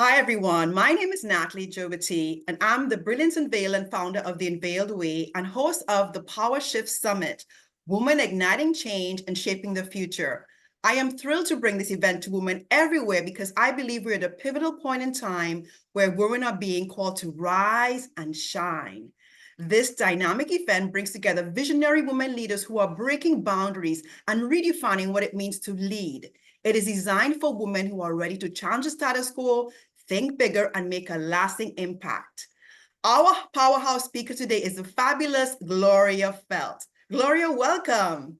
Hi, everyone. My name is Natalie Jobity, and I'm the Brilliance Unveiled and founder of The Unveiled Way and host of the Power Shift Summit, Women Igniting Change and Shaping the Future. I am thrilled to bring this event to women everywhere because I believe we're at a pivotal point in time where women are being called to rise and shine. This dynamic event brings together visionary women leaders who are breaking boundaries and redefining what it means to lead. It is designed for women who are ready to challenge the status quo, think bigger, and make a lasting impact. Our powerhouse speaker today is the fabulous Gloria Feldt. Gloria, welcome.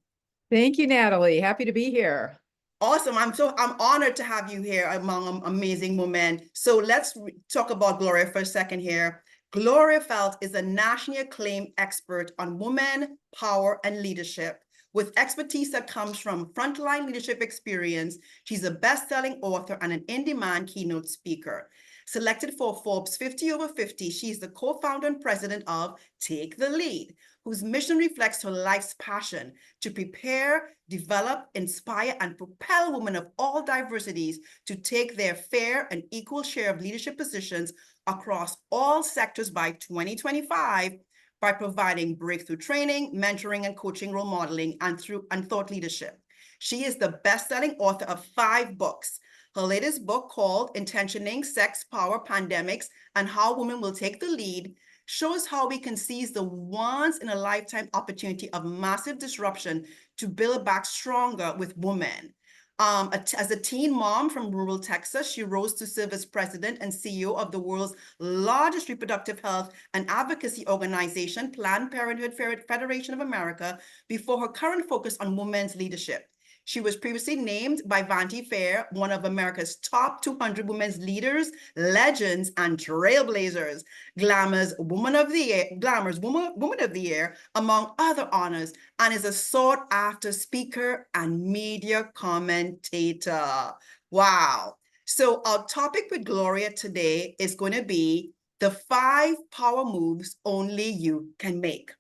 Thank you, Natalie. Happy to be here. Awesome. I'm honored to have you here among amazing women. So let's talk about Gloria for a second here. Gloria Feldt is a nationally acclaimed expert on women, power, and leadership. With expertise that comes from frontline leadership experience, she's a best-selling author and an in-demand keynote speaker. Selected for Forbes 50 over 50, she's the co-founder and president of Take the Lead, whose mission reflects her life's passion to prepare, develop, inspire, and propel women of all diversities to take their fair and equal share of leadership positions across all sectors by 2025 by providing breakthrough training, mentoring, and coaching, role modeling, and thought leadership. She is the best-selling author of 5 books. Her latest book, called Intentioning Sex, Power, Pandemics, and How Women Will Take the Lead, shows how we can seize the once-in-a-lifetime opportunity of massive disruption to build back stronger with women. As a teen mom from rural Texas, she rose to serve as president and CEO of the world's largest reproductive health and advocacy organization, Planned Parenthood Federation of America, before her current focus on women's leadership. She was previously named by Vanity Fair one of America's top 200 women's leaders, legends, and trailblazers. Glamour's Woman of the Year, among other honors, and is a sought-after speaker and media commentator. Wow. So our topic with Gloria today is going to be the 5 power moves only you can make.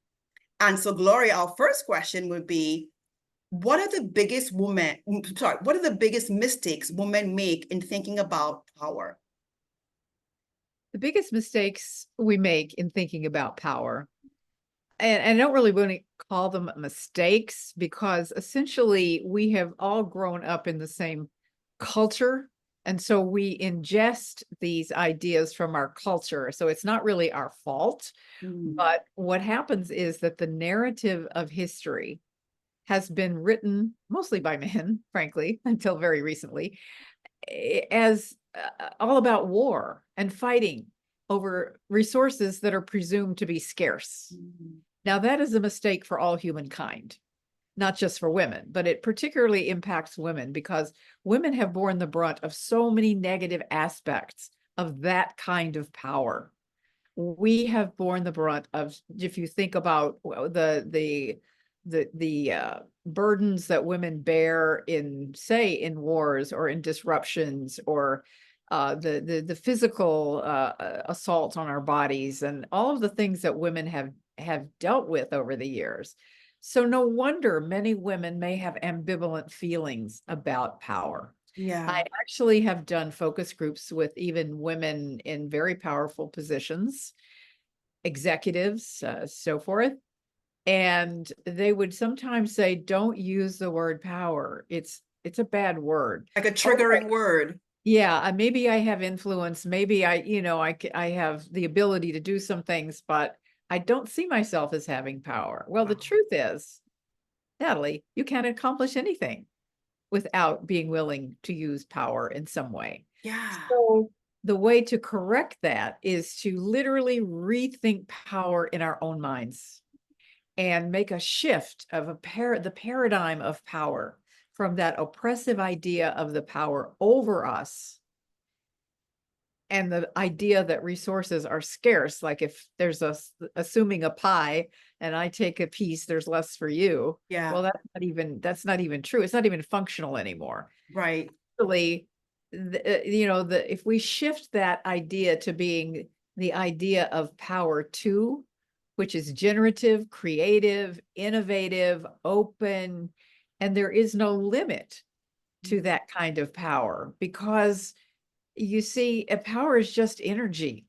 And so, Gloria, our first question would be, what are the biggest mistakes women make in thinking about power? The biggest mistakes we make in thinking about power, and I don't really want to call them mistakes because essentially we have all grown up in the same culture. And so we ingest these ideas from our culture. So it's not really our fault. But what happens is that the narrative of history has been written mostly by men, frankly, until very recently, as all about war and fighting over resources that are presumed to be scarce. Now, that is a mistake for all humankind, not just for women, but it particularly impacts women because women have borne the brunt of so many negative aspects of that kind of power. We have borne the brunt of, if you think about the burdens that women bear in, say, in wars or in disruptions, or the physical assaults on our bodies, and all of the things that women have dealt with over the years. So no wonder many women may have ambivalent feelings about power. Yeah. I actually have done focus groups with even women in very powerful positions, executives, so forth. And they would sometimes say, don't use the word power. It's a bad word. Like a triggering word. Yeah, maybe I have influence. Maybe I have the ability to do some things, but I don't see myself as having power. Well, the truth is, Natalie, you can't accomplish anything without being willing to use power in some way. Yeah. So the way to correct that is to literally rethink power in our own minds and make a shift of the paradigm of power from that oppressive idea of the power over us and the idea that resources are scarce. Like if there's assuming a pie and I take a piece, there's less for you. Yeah. Well, that's not even true. It's not even functional anymore. Right. Really, if we shift that idea to being the idea of power too, which is generative, creative, innovative, open, and there is no limit to that kind of power, because you see, power is just energy.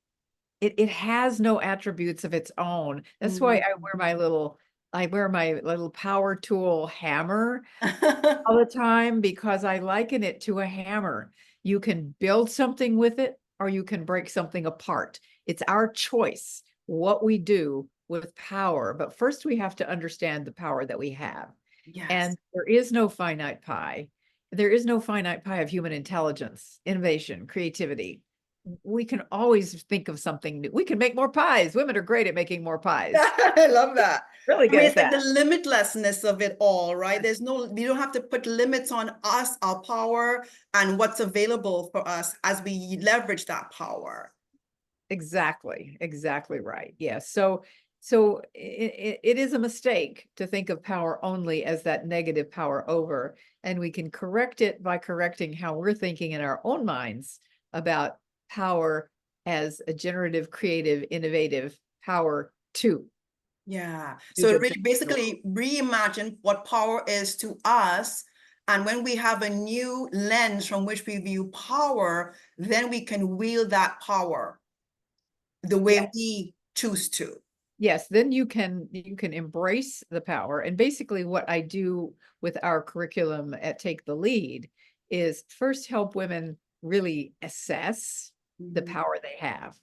It has no attributes of its own. That's why I wear my little power tool hammer all the time, because I liken it to a hammer. You can build something with it or you can break something apart. It's our choice what we do with power. But first we have to understand the power that we have. Yes. And there is no finite pie. There is no finite pie of human intelligence, innovation, creativity. We can always think of something new. We can make more pies. Women are great at making more pies. I love that. Really I mean, good at it's like the that. limitlessness of it all, right? We don't have to put limits on us, our power, and what's available for us as we leverage that power. Exactly. Exactly right. Yes. So it is a mistake to think of power only as that negative power over, and we can correct it by correcting how we're thinking in our own minds about power as a generative, creative, innovative power to Yeah. do So good things really in the world. basically reimagine what power is to us. And when we have a new lens from which we view power, then we can wield that power the way Yes. we choose to. Yes, then you can embrace the power. And basically what I do with our curriculum at Take the Lead is first help women really assess the Mhm. power they have.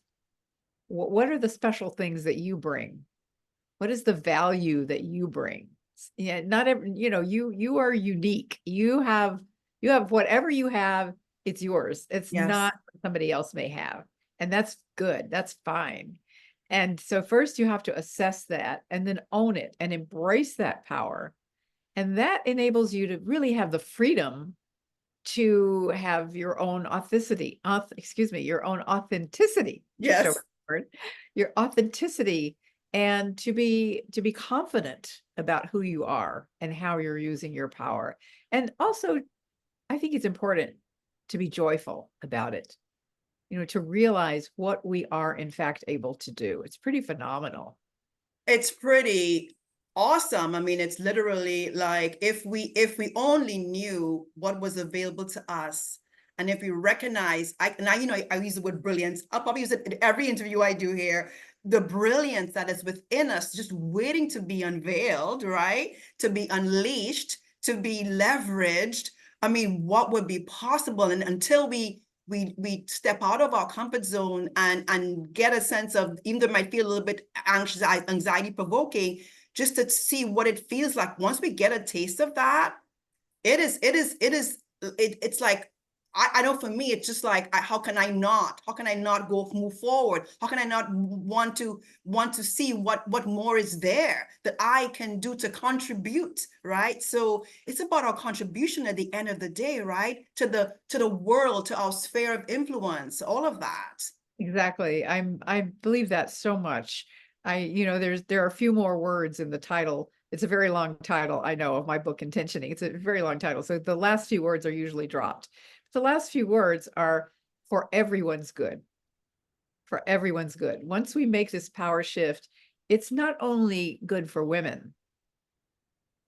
What are the special things that you bring? What is the value that you bring? Yeah, not every, you are unique. You have whatever you have, it's yours. It's Yes. not what somebody else may have. And that's good. That's fine. And so first you have to assess that and then own it and embrace that power. And that enables you to really have the freedom to have your own authenticity, your own authenticity, tripped over Yes. the word, your authenticity, and to be confident about who you are and how you're using your power. And also, I think it's important to be joyful about it, to realize what we are in fact able to do. It's pretty phenomenal. It's pretty awesome. I mean, it's literally like if we only knew what was available to us, and if we recognize, I use the word brilliance. I'll probably use it in every interview I do here. The brilliance that is within us, just waiting to be unveiled, right? To be unleashed, to be leveraged. I mean, what would be possible? And until we step out of our comfort zone and get a sense of, even though it might feel a little bit anxious, anxiety provoking, just to see what it feels like. Once we get a taste of that, it's like, I know for me, it's just like, how can I not move forward? How can I not want to see what more is there that I can do to contribute, right? So it's about our contribution at the end of the day, right? To the world, to our sphere of influence, all of that. Exactly. I believe that so much. There are a few more words in the title. It's a very long title, I know, of my book Intentioning. It's a very long title. So the last few words are usually dropped. The last few words are for everyone's good. For everyone's good. Once we make this power shift, it's not only good for women,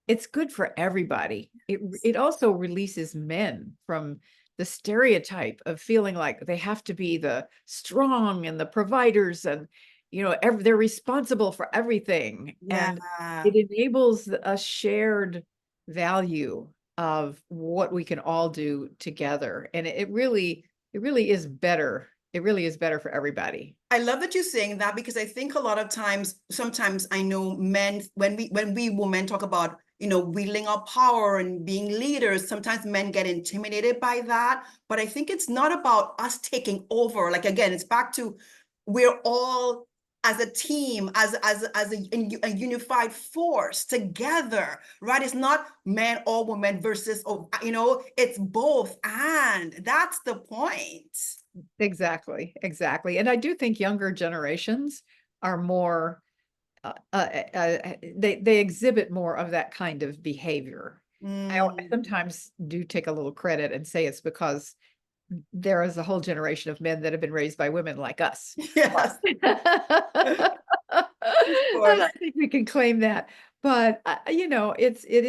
it's good for everybody. It also releases men from the stereotype of feeling like they have to be the strong and the providers, and they're responsible for everything. And Yeah. it enables a shared value of what we can all do together. And it really is better. It really is better for everybody. I love that you're saying that, because I think a lot of times, sometimes I know men, when we women talk about, wielding our power and being leaders, sometimes men get intimidated by that. But I think it's not about us taking over. Like, again, it's back to, we're all as a team, as a unified force together, right? It's not men or women versus, it's both. And that's the point. Exactly, exactly. And I do think younger generations are more, they exhibit more of that kind of behavior. I Mm. sometimes do take a little credit and say it's because there is a whole generation of men that have been raised by women like us. Yes, But of I course. think we can claim that. But it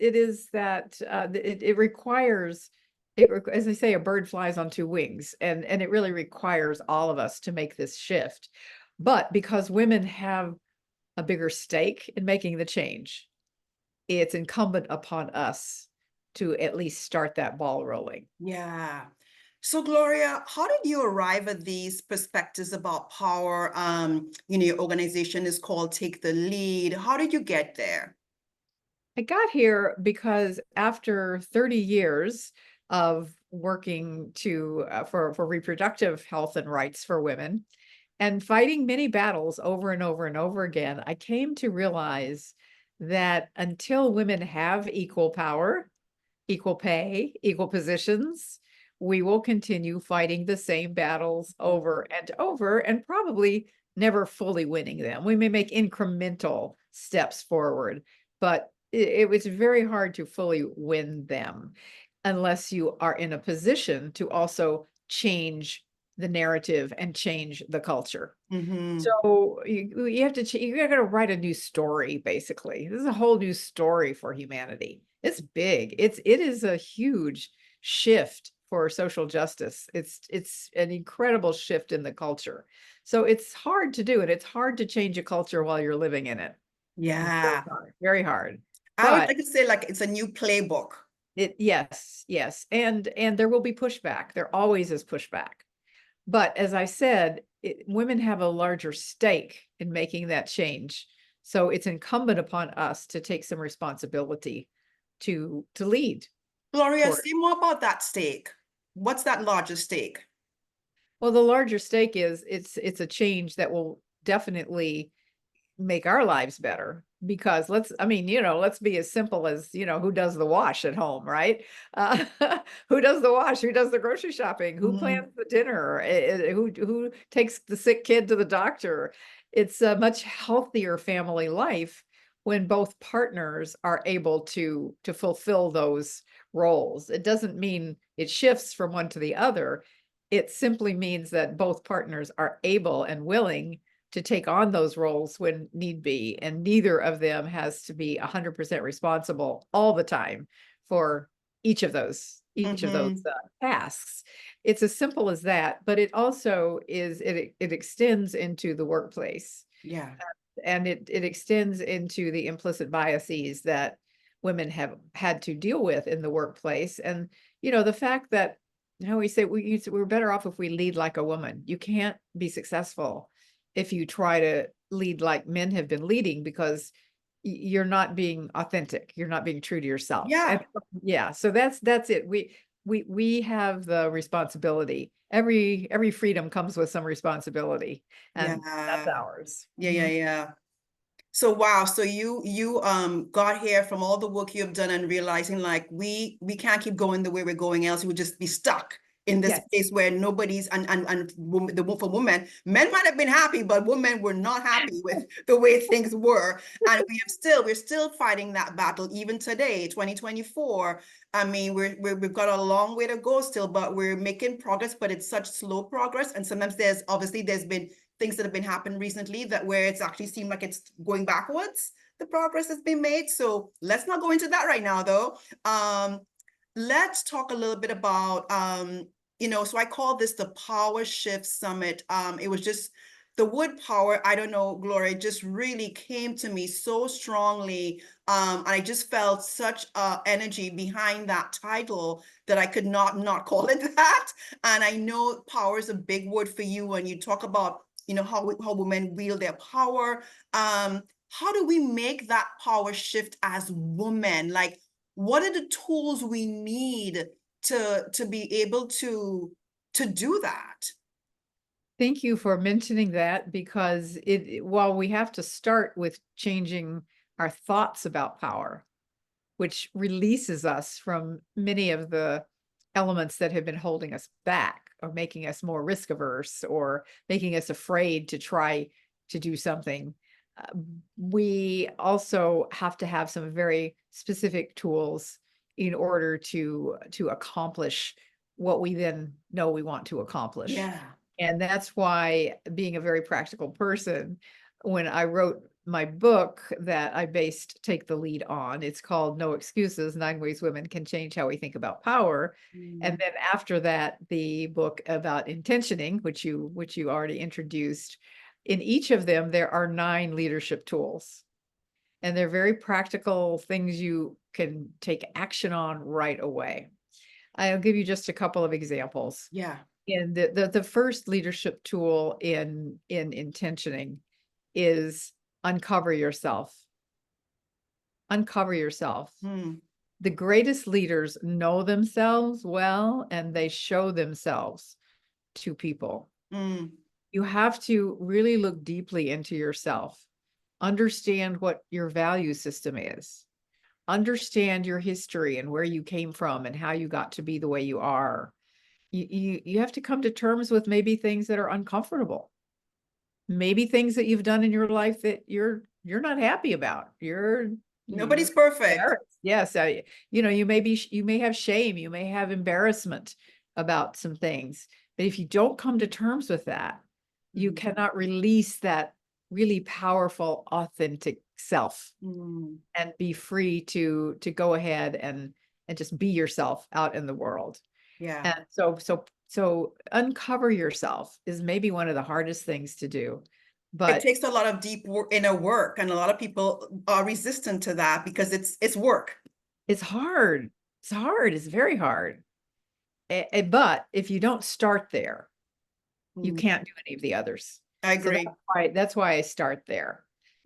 is that it requires as they say, a bird flies on two wings, and it really requires all of us to make this shift. But because women have a bigger stake in making the change, it's incumbent upon us to at least start that ball rolling. Yeah. So Gloria, how did you arrive at these perspectives about power? Your organization is called Take the Lead. How did you get there? I got here because after 30 years of working for reproductive health and rights for women and fighting many battles over and over and over again, I came to realize that until women have equal power, equal pay, equal positions, we will continue fighting the same battles over and over and probably never fully winning them. We may make incremental steps forward, but it was very hard to fully win them unless you are in a position to also change the narrative and change the culture. Mm-hmm. So you have to you're going to write a new story. Basically, this is a whole new story for humanity. It's big. It is a huge shift for social justice. It's an incredible shift in the culture. So it's hard to do it. It's hard to change a culture while you're living in it. Very Yeah. hard. Very hard. I would But like to say like it's a new playbook. yes, yes, and there will be pushback. There always is pushback. But as I said, women have a larger stake in making that change. So it's incumbent upon us to take some responsibility to lead Gloria, toward. say more about that stake. What's that larger stake? Well, the larger stake is it's a change that will definitely make our lives better because let's be as simple as, who does the wash at home, right? Uh, who does the wash? Who does the grocery shopping? Who Mhm. plans the dinner? Who takes the sick kid to the doctor? It's a much healthier family life when both partners are able to fulfill those roles. It doesn't mean it shifts from one to the other. It simply means that both partners are able and willing to take on those roles when need be, and neither of them has to be 100% responsible all the time for each of those Mhm. tasks. It's as simple as that, but it also it extends into the workplace, Yeah. and it extends into the implicit biases that women have had to deal with in the workplace. And the fact that we say we're better off if we lead like a woman. You can't be successful if you try to lead like men have been leading, because you're not being authentic. You're not being true to yourself. And Yeah. yeah, so that's it. We have the responsibility. Every freedom comes with some responsibility, and that's Yeah. ours. Yeah. Yeah. Mhm. Yeah. So wow, so you got here from all the work you've done and realizing like we can't keep going the way we're going, else we would just be stuck in this Yes. place where nobody's for women, men might have been happy, but women were not happy with the way things were. And we're still fighting that battle even today, 2024. I mean, we've got a long way to go still, but we're making progress, but it's such slow progress. And sometimes there's been things that have been happening recently that where it's actually seemed like it's going backwards, the progress has been made. So let's not go into that right now though. Let's talk a little bit about so I call this the Power Shift Summit. It was just the word power, I don't know, Gloria, just really came to me so strongly. And I just felt such energy behind that title that I could not call it that. And I know power is a big word for you when you talk about how women wield their power. How do we make that power shift as women? Like, what are the tools we need to be able to do that? Thank you for mentioning that, because while we have to start with changing our thoughts about power, which releases us from many of the elements that have been holding us back or making us more risk averse or making us afraid to try to do something. We also have to have some very specific tools in order to accomplish what we then know we want to accomplish. Yeah. And that's why, being a very practical person, when I wrote my book that I based Take the Lead on. It's called No Excuses, 9 Ways Women Can Change How We Think About Power. And then after that, the book about intentioning, which you already introduced. In each of them, there are 9 leadership tools. And they're very practical things you can take action on right away. I'll give you just a couple of examples. Yeah. And the first leadership tool in intentioning is uncover yourself. Uncover yourself. The greatest leaders know themselves well, and they show themselves to people. You have to really look deeply into yourself. Understand what your value system is. Understand your history and where you came from and how you got to be the way you are. You have to come to terms with maybe things that are uncomfortable. Maybe things that you've done in your life that you're not happy about. Nobody's perfect. Yes, you know, you may have shame, you may have embarrassment about some things, but if you don't come to terms with that, you cannot release that really powerful, authentic self and be free to go ahead and just be yourself out in the world. Yeah. And so uncover yourself is maybe one of the hardest things to do. But it takes a lot of deep inner work, and a lot of people are resistant to that because it's work. It's hard. It's hard. It's very hard. But if you don't start there, you can't do any of the others. I agree. So that's why I start there.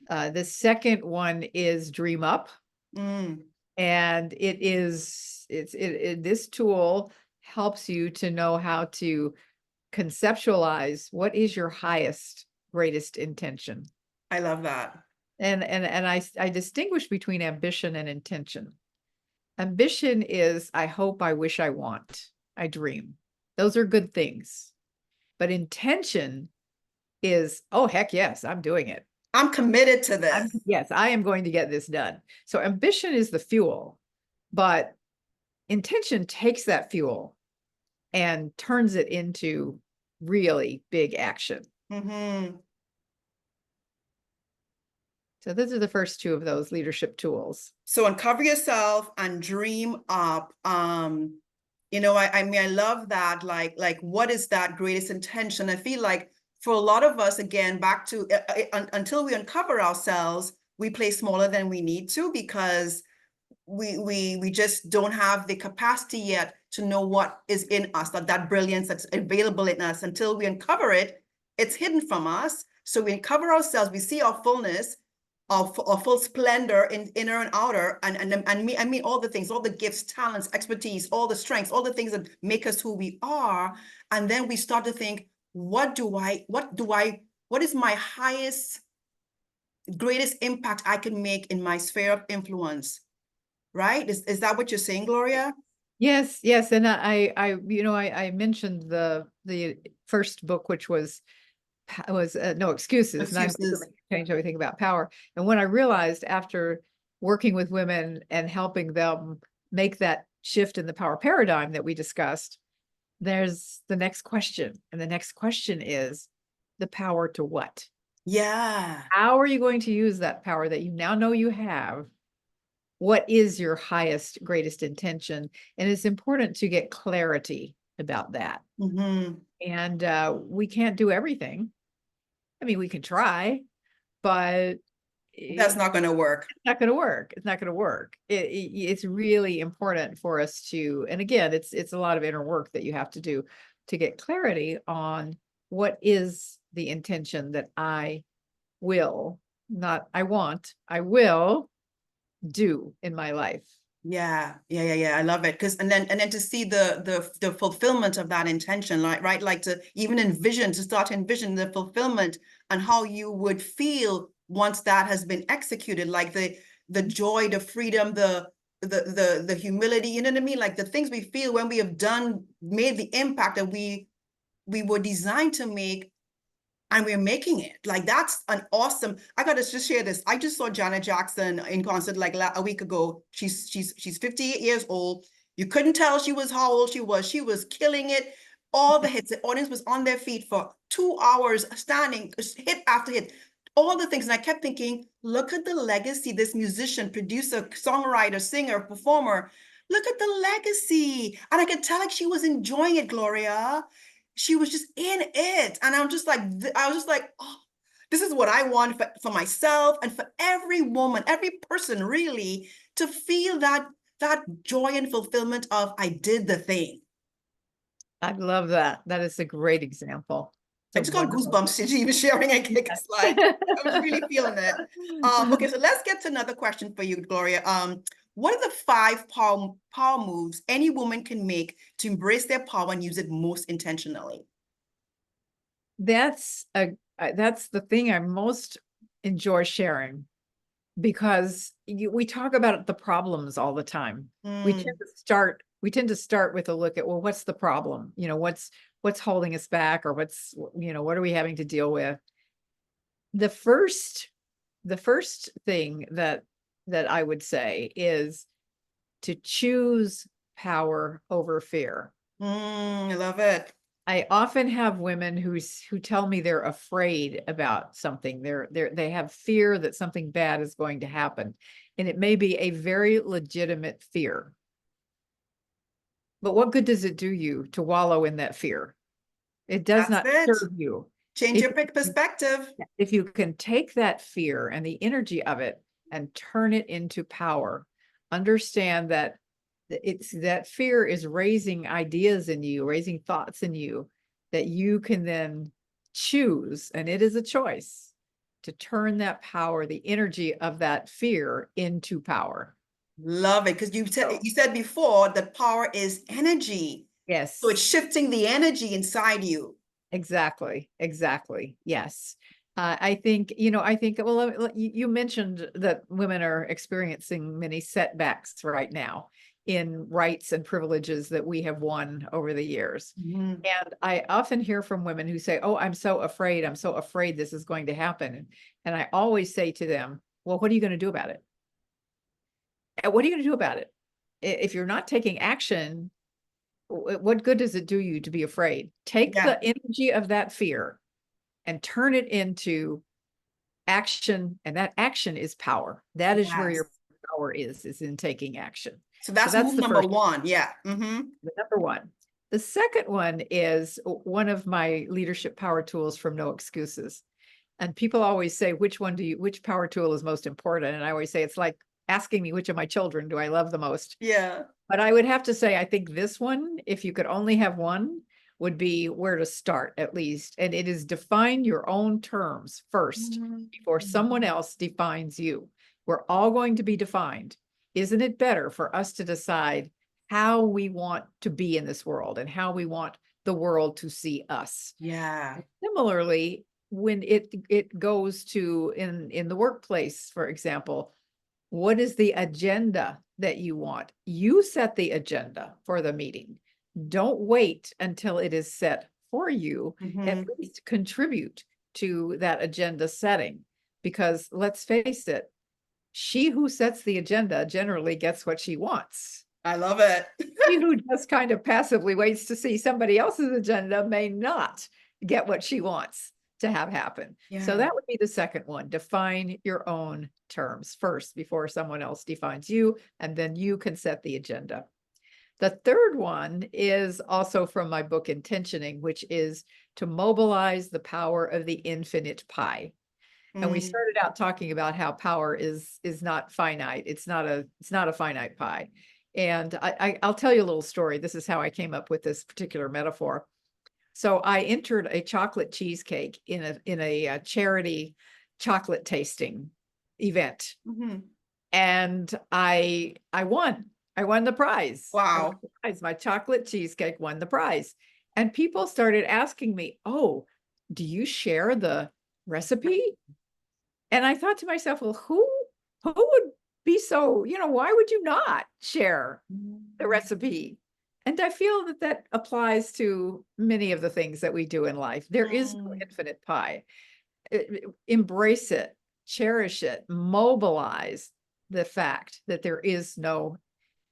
The second one is Dream Up. And this tool helps you to know how to conceptualize what is your highest, greatest intention. I love that. And I distinguish between ambition and intention. Ambition is I hope, I wish, I want, I dream. Those are good things. But intention is, oh, heck yes, I'm doing it. I'm committed to this. Yes, I am going to get this done. So ambition is the fuel, but intention takes that fuel and turns it into really big action. So those are the first 2 of those leadership tools. So uncover yourself and dream up. You know, I mean, I love that. Like, what is that greatest intention? I feel like for a lot of us, again, back to until we uncover ourselves, we play smaller than we need to because we just don't have the capacity yet to know what is in us, that brilliance that's available in us. Until we uncover it, it's hidden from us. So we uncover ourselves, we see our fullness, our full splendor in inner and outer, and I mean all the things, all the gifts, talents, expertise, all the strengths, all the things that make us who we are. And then we start to think, what is my highest, greatest impact I can make in my sphere of influence? Right? Is that what you're saying, Gloria? Yes. And I mentioned the first book, which was No Excuses. 9 Ways Women Can Change How We Think About Power. And when I realized after working with women and helping them make that shift in the power paradigm that we discussed, there's the next question. And the next question is the power to what? Yeah. How are you going to use that power that you now know you have? What is your highest, greatest intention? And it's important to get clarity about that. And we can't do everything. I mean, we can try, but that's not going to work. It's not going to work. It's not going to work. It's really important for us to, and again, it's a lot of inner work that you have to do to get clarity on what is the intention that I will, not I want, I will do in my life. Yeah. I love it. And then to see the fulfillment of that intention, right? Like to even start to envision the fulfillment and how you would feel once that has been executed, like the joy, the freedom, the humility, you know what I mean? Like the things we feel when we have made the impact that we were designed to make. And we're making it. Like, that's an awesome, I gotta just share this. I just saw Janet Jackson in concert like a week ago. She's 58 years old. You couldn't tell how old she was. She was killing it. All the hits, the audience was on their feet for 2 hours standing, hit after hit. all the things. And I kept thinking, look at the legacy, this musician, producer, songwriter, singer, performer. Look at the legacy. And I could tell like she was enjoying it, Gloria. She was just in it. And I'm just like, I was just like, oh, this is what I want for myself and for every woman, every person really, to feel that joy and fulfillment of I did the thing. I love that. That is a great example. I It's a just got wonderful. goosebumps even sharing it. It's like I was really feeling it. Okay, so let's get to another question for you, Gloria. What are the 5 power moves any woman can make to embrace their power and use it most intentionally? That's the thing I most enjoy sharing, because we talk about the problems all the time. We tend Mm, to start with a look at, well, what's the problem? What's holding us back, or what are we having to deal with? The first thing that I would say is to choose power over fear. I love it. I often have women who tell me they're afraid about something. They have fear that something bad is going to happen, and it may be a very legitimate fear. But what good does it do you to wallow in that fear? It does That's not it. serve you. Change If your perspective. if you can take that fear and the energy of it and turn it into power, understand that it's that fear is raising ideas in you, raising thoughts in you that you can then choose, and it is a choice to turn that power, the energy of that fear, into power. Love it. Because So, you said before that power is energy. So it's yes, shifting the energy inside you. exactly. Yes. Well, you mentioned that women are experiencing many setbacks right now in rights and privileges that we have won over the years. Mhm. And I often hear from women who say, "Oh, I'm so afraid. I'm so afraid this is going to happen." And I always say to them, "Well, what are you going to do about it? What are you going to do about it? If you're not taking action, what good does it do you to be afraid? Take Yeah. the energy of that fear and turn it into action, and that action is power. That is where Yes. your power is in taking action." So So that's that's move the number first, one. Yeah. the number one. The second one is one of my leadership power tools from No Excuses. And people always say, which power tool is most important? And I always say, it's like asking me which of my children do I love the most. Yeah. But I would have to say, I think this one, if you could only have one, would be where to start, at least. And it is define your own terms first before someone else defines you. We're all going to be defined. Isn't it better for us to decide how we want to be in this world and how we want the world to see us? Yeah. Similarly, when it goes to in the workplace, for example, what is the agenda that you want? You set the agenda for the meeting. Don't wait until it is set for you. At Mhm. least contribute to that agenda setting, because let's face it, she who sets the agenda generally gets what she wants. I love it. She who just kind of passively waits to see somebody else's agenda may not get what she wants to have happen. So Yeah. that would be the second one. Define your own terms first before someone else defines you, and then you can set the agenda. The third one is also from my book, Intentioning, which is to mobilize the power of the infinite pie. And we Mm. started out talking about how power is not finite. It's not a finite pie. And I'll tell you a little story. This is how I came up with this particular metaphor. So I entered a chocolate cheesecake in a charity chocolate tasting event, Mhm. and I won. I won the prize. I won Wow. the prize. My chocolate cheesecake won the prize. And people started asking me, "Oh, do you share the recipe?" And I thought to myself, well, who would be so, why would you not share the recipe? And I feel that that applies to many of the things that we do in life. There is no Mm. infinite pie. Embrace it, cherish it, mobilize the fact that there is no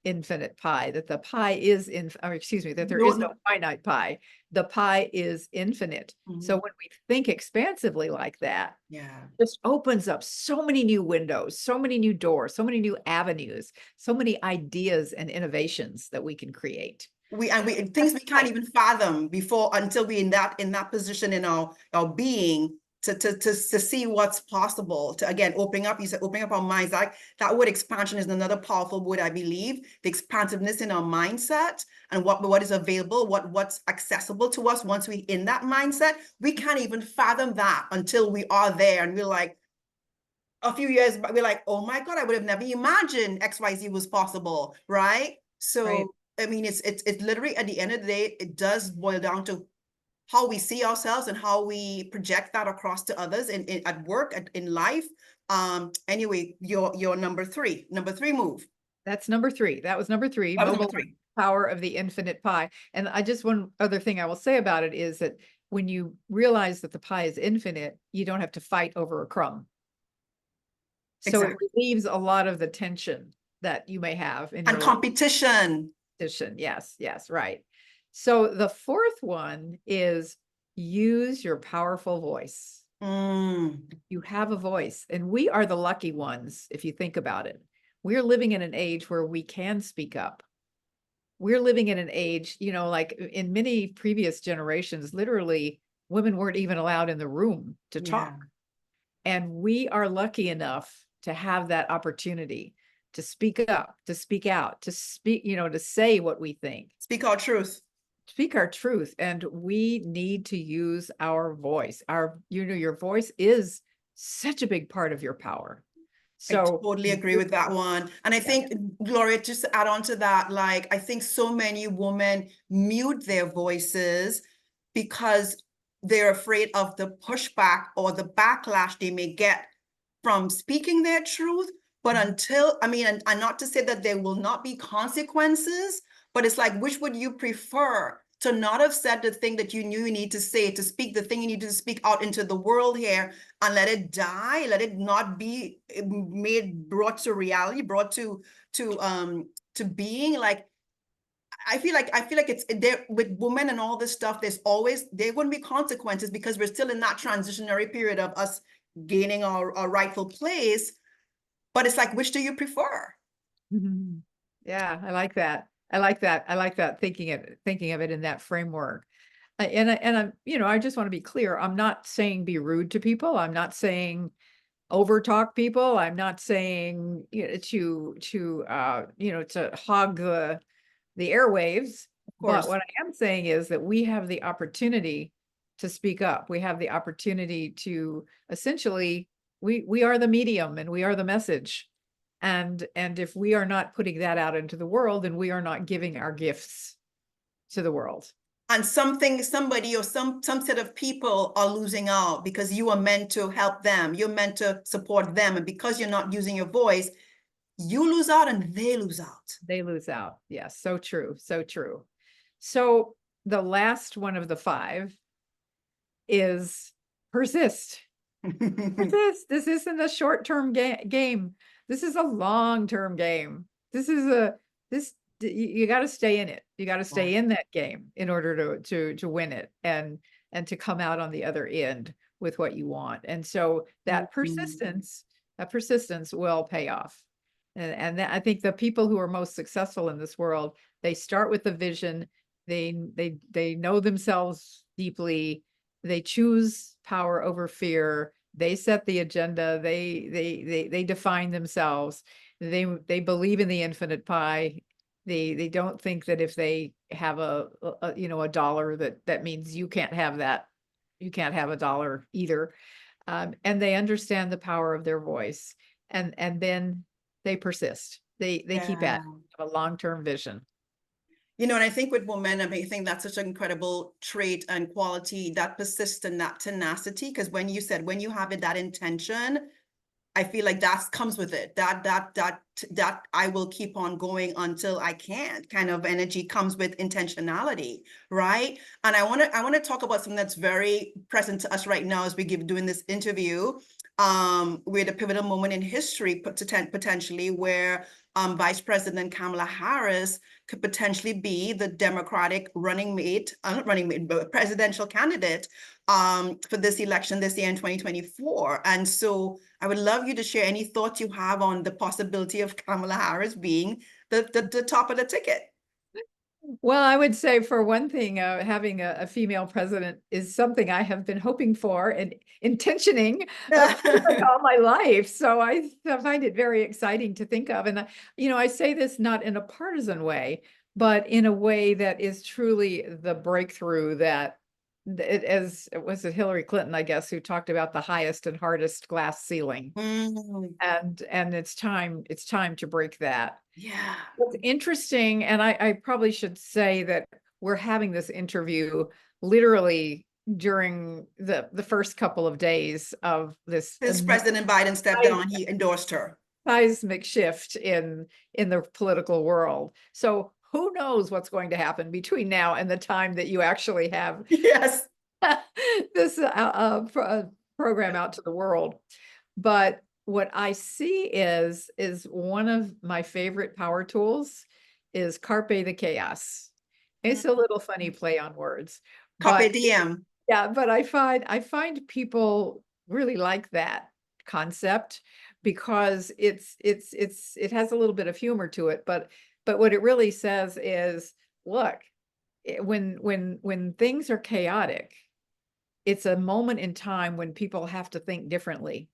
infinite pie, that the pie is or excuse me, that there No, is no finite pie. The pie is infinite. So Mhm. when we think expansively like that, Yeah. just opens up so many new windows, so many new doors, so many new avenues, so many ideas and innovations that we can create. We things we can't even fathom before until we in that position in our being to see what's possible, to again opening up, you said opening up our minds. Like that word expansion is another powerful word, I believe. The expansiveness in our mindset and what is available, what's accessible to us once we in that mindset. We can't even fathom that until we are there and we're like, a few years back, we're like, oh my God, I would have never imagined XYZ was possible, right? Right. So, I mean, it's literally at the end of the day, it does boil down to how we see ourselves and how we project that across to others in at work, in life. Anyway, your number three move. That's number three. That was number three, That was number mobilize three. the power of the infinite pie. And I just, one other thing I will say about it is that when you realize that the pie is infinite, you don't have to fight over a crumb. So it Exactly. relieves a lot of the tension that you may have in And your life. competition. Yes, yes, right. So the fourth one is use your powerful voice. Mm, You have a voice, and we are the lucky ones if you think about it. We're living in an age where we can speak up. We're living in an age, like in many previous generations, literally women weren't even allowed in the room to yeah. talk. And we are lucky enough to have that opportunity to speak up, to speak out, to speak, to say what we think, Speak our truth. speak our truth. And we need to use our voice. Your voice is such a big part of your power. I So totally agree with that one. And I yeah, think, Gloria, just to add on to that, like, I think so many women mute their voices because they're afraid of the pushback or the backlash they may get from speaking their truth. But until, I mean, and not to say that there will not be consequences, but it's like, which would you prefer? To not have said the thing that you knew you need to say, to speak the thing you need to speak out into the world here, and let it die, let it not be brought to reality, brought to being. Like I feel like it's there with women and all this stuff. There wouldn't be consequences because we're still in that transitionary period of us gaining our rightful place. But it's like, which do you prefer? yeah, I like that. I like that. I like that thinking of it in that framework. And I'm, I just want to be clear. I'm not saying be rude to people. I'm not saying overtalk people. I'm not saying, to hog the airwaves. Of But course. what I am saying is that we have the opportunity to speak up. We have the opportunity to essentially, we are the medium and we are the message. And if we are not putting that out into the world, then we are not giving our gifts to the world. And somebody or some set of people are losing out because you are meant to help them. You're meant to support them. And because you're not using your voice, you lose out and they lose out. They lose out. Yes, so true, so true. So the last one of the five is persist. Persist. This isn't a short-term game. This is a long-term game. You got to stay in it. You got to stay in that game in order to win it and to come out on the other end with what you want. And so that persistence will pay off. And I think the people who are most successful in this world, they start with the vision. They know themselves deeply. They choose power over fear. They set the agenda. They define themselves. They believe in the infinite pie. They don't think that if they have a dollar that means you can't have that. You can't have a dollar either. And they understand the power of their voice. And then they persist. They keep at Yeah. a long-term vision. And I think with women, I mean, I think that's such an incredible trait and quality, that persistence and that tenacity. Because when you have it, that intention, I feel like that comes with it. That I will keep on going until I can't kind of energy comes with intentionality, right? And I want to talk about something that's very present to us right now as we doing this interview. we're at a pivotal moment in history, potentially, where Vice President Kamala Harris could potentially be the Democratic but presidential candidate for this election this year in 2024. And so I would love you to share any thoughts you have on the possibility of Kamala Harris being the top of the ticket. Well, I would say for one thing, having a female president is something I have been hoping for and intentioning all my life. So I find it very exciting to think of. And, I say this not in a partisan way, but in a way that is truly the breakthrough that was it Hillary Clinton, I guess, who talked about the highest and hardest glass ceiling. And it's time to break that. Yeah. What's interesting, and I probably should say that we're having this interview literally during the first couple of days of this Since President Biden stepped down, he endorsed her. Seismic shift in the political world. So who knows what's going to happen between now and the time that you actually have Yes. this program out to the world. But what I see is one of my favorite power tools is carpe the chaos. It's a little funny play on words. Carpe diem. Yeah, but I find people really like that concept because it has a little bit of humor to it, but what it really says is, look, when things are chaotic, it's a moment in time when people have to think differently.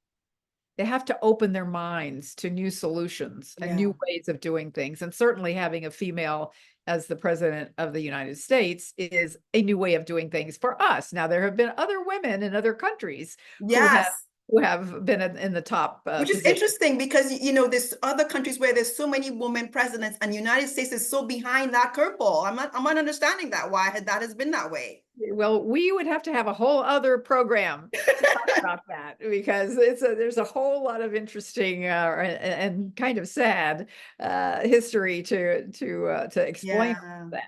They have to open their minds to new solutions and new ways of doing things. And certainly having a female as the president of the United States is a new way of doing things for us. Now, there have been other women in other countries who have been in the top which is interesting because there's other countries where there's so many women presidents and the United States is so behind that curveball. I'm not understanding why that has been that way. Well, we would have to have a whole other program to talk about that because there's a whole lot of interesting and kind of sad history to explain that.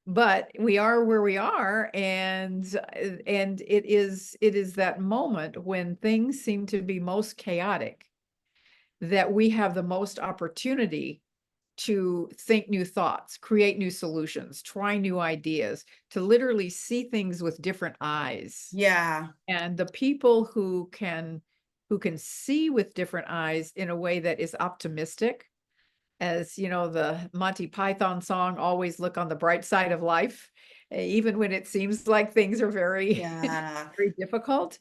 But we are where we are, and it is that moment when things seem to be most chaotic that we have the most opportunity to think new thoughts, create new solutions, try new ideas, to literally see things with different eyes. Yeah. And the people who can see with different eyes in a way that is optimistic, as the Monty Python song, always look on the bright side of life, even when it seems like things are very, very difficult.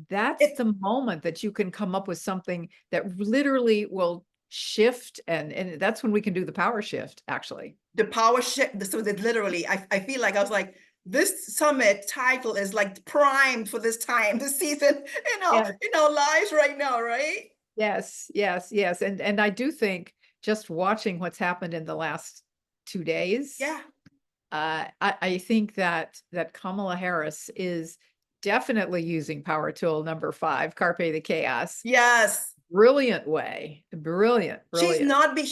That's the moment that you can come up with something that literally will shift, and that's when we can do the power shift, actually. The power shift. So that literally, I feel like I was like, this summit title is like primed for this time, this season, in our lives right now, right? Yes. And I do think just watching what's happened in the last 2 days. Yeah. I think that Kamala Harris is definitely using power tool number 5, carpe the chaos. Yes. Brilliant way. Brilliant. She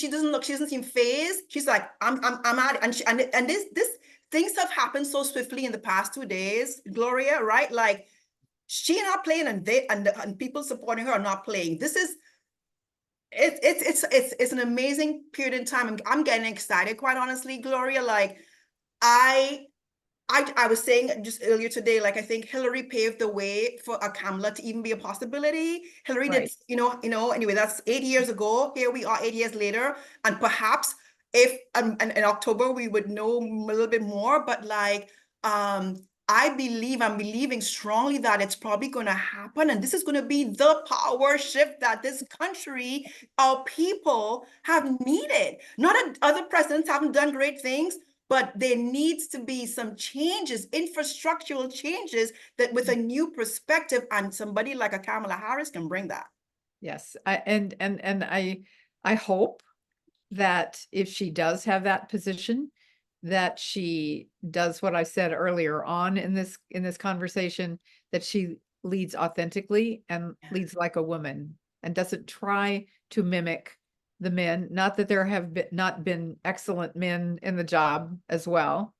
doesn't seem phased. She's like, I'm out. And this things have happened so swiftly in the past 2 days, Gloria, right? Like she not playing and people supporting her are not playing. This is it's an amazing period in time. And I'm getting excited, quite honestly, Gloria. Like I was saying just earlier today, like I think Hillary paved the way for a Kamala to even be a possibility. Hillary did, anyway, that's 8 years ago. Here we are 8 years later. And perhaps if in October we would know a little bit more, but like I'm believing strongly that it's probably going to happen. And this is going to be the power shift that this country, our people have needed. Not that other presidents haven't done great things, but there needs to be some changes, infrastructural changes that with a new perspective, and somebody like a Kamala Harris can bring that. Yes. I hope that if she does have that position, that she does what I said earlier on in this conversation, that she leads authentically and leads like a woman and doesn't try to mimic the men. Not that there have not been excellent men in the job as well,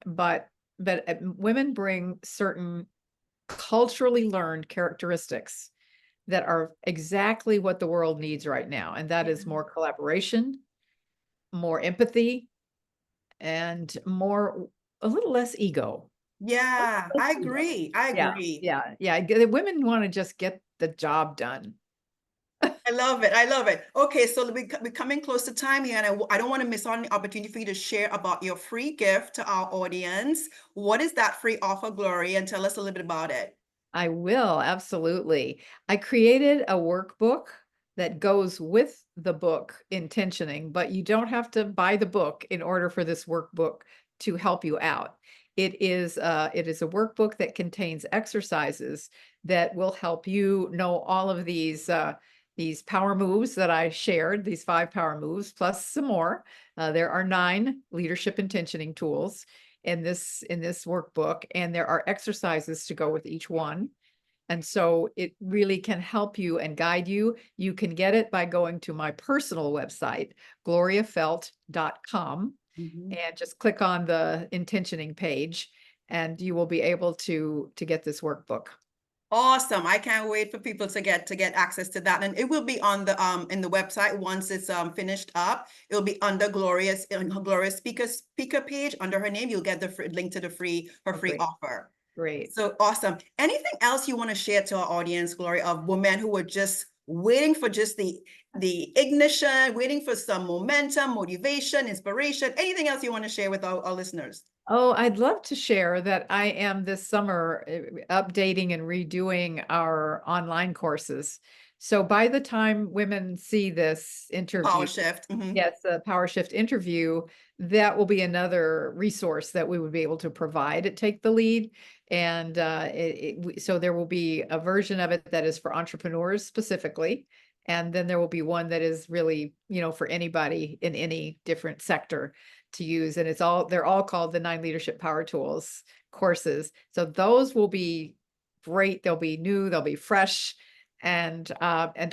but women bring certain culturally learned characteristics that are exactly what the world needs right now. And that is more collaboration, more empathy, and a little less ego. Yeah, Less I ego. agree. I Yeah, agree. yeah, yeah. The women want to just get the job done. I love it. I love it. Okay, so we're coming close to time here, and I don't want to miss out on the opportunity for you to share about your free gift to our audience. What is that free offer, Gloria? And tell us a little bit about it. I will, absolutely. I created a workbook that goes with the book Intentioning, but you don't have to buy the book in order for this workbook to help you out. It is a workbook that contains exercises that will help you know all of these power moves that I shared, these 5 power moves, plus some more. There are 9 leadership intentioning tools in this workbook, and there are exercises to go with each one. And so it really can help you and guide you. You can get it by going to my personal website, gloriafeldt.com, Mhm. and just click on the intentioning page, and you will be able to get this workbook. Awesome. I can't wait for people to get access to that. And it will be on the in the website once it's finished up. It'll be under Gloria's speaker page under her name. You'll get the link to the her Oh, free great, offer. great. So awesome. Anything else you want to share to our audience, Gloria, of women who were just waiting for just the ignition, waiting for some momentum, motivation, inspiration? Anything else you want to share with our listeners? Oh, I'd love to share that I am this summer updating and redoing our online courses. So by the time women see this Power interview, shift. Mhm. yes, the Power Shift interview, that will be another resource that we would be able to provide at Take the Lead. And so there will be a version of it that is for entrepreneurs specifically. And then there will be one that is really, for anybody in any different sector to use. And they're all called the 9 Leadership Power Tools courses. So those will be great. They'll be new, they'll be fresh. And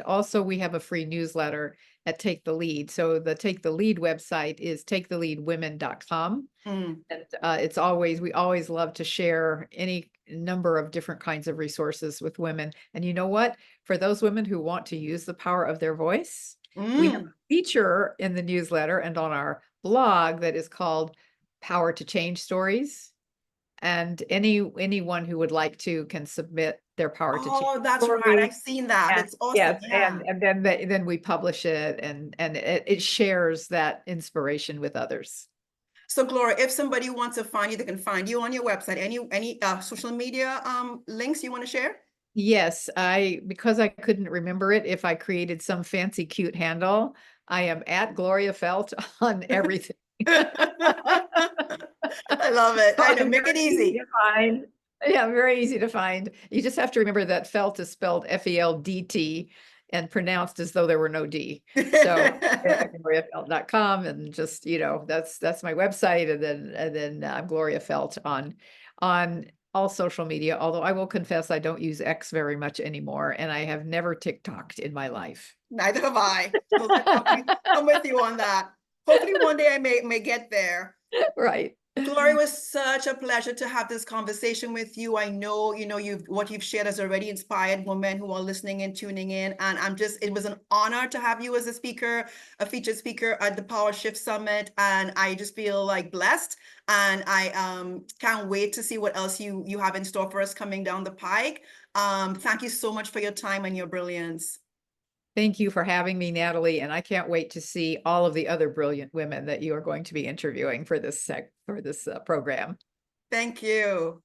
also we have a free newsletter at Take the Lead. So the Take the Lead website is taketheleadwomen.com. Mm. And we always love to share any number of different kinds of resources with women. And you know what? For those women who want to use the power of their voice, we have Mm. a feature in the newsletter and on our blog that is called Power to Change Stories. And anyone who would like to can submit their Power to Change Oh, that's right. story. I've seen that. And It's awesome. yes, Yeah. and then we publish it, and it shares that inspiration with others. So Gloria, if somebody wants to find you, they can find you on your website. Any social media links you want to share? Yes, because I couldn't remember it, if I created some fancy cute handle, I am at Gloria Feldt on everything. I love it. So I know. I'm Make it very easy easy. to find. Yeah, very easy to find. You just have to remember that Felt is spelled Feldt and pronounced as though there were no D. So gloriafeldt.com, and just, that's my website. And then I'm Gloria Feldt on all social media, although I will confess I don't use X very much anymore, and I have never TikToked in my life. Neither have I. So I'm with you on that. Hopefully one day I may get there. Right. Gloria, it was such a pleasure to have this conversation with you. I know, what you've shared has already inspired women who are listening and tuning in. And it was an honor to have you as a speaker, a featured speaker at the Power Shift Summit. And I just feel like blessed. And I can't wait to see what else you have in store for us coming down the pike. Thank you so much for your time and your brilliance. Thank you for having me, Natalie, and I can't wait to see all of the other brilliant women that you are going to be interviewing for this program. Thank you.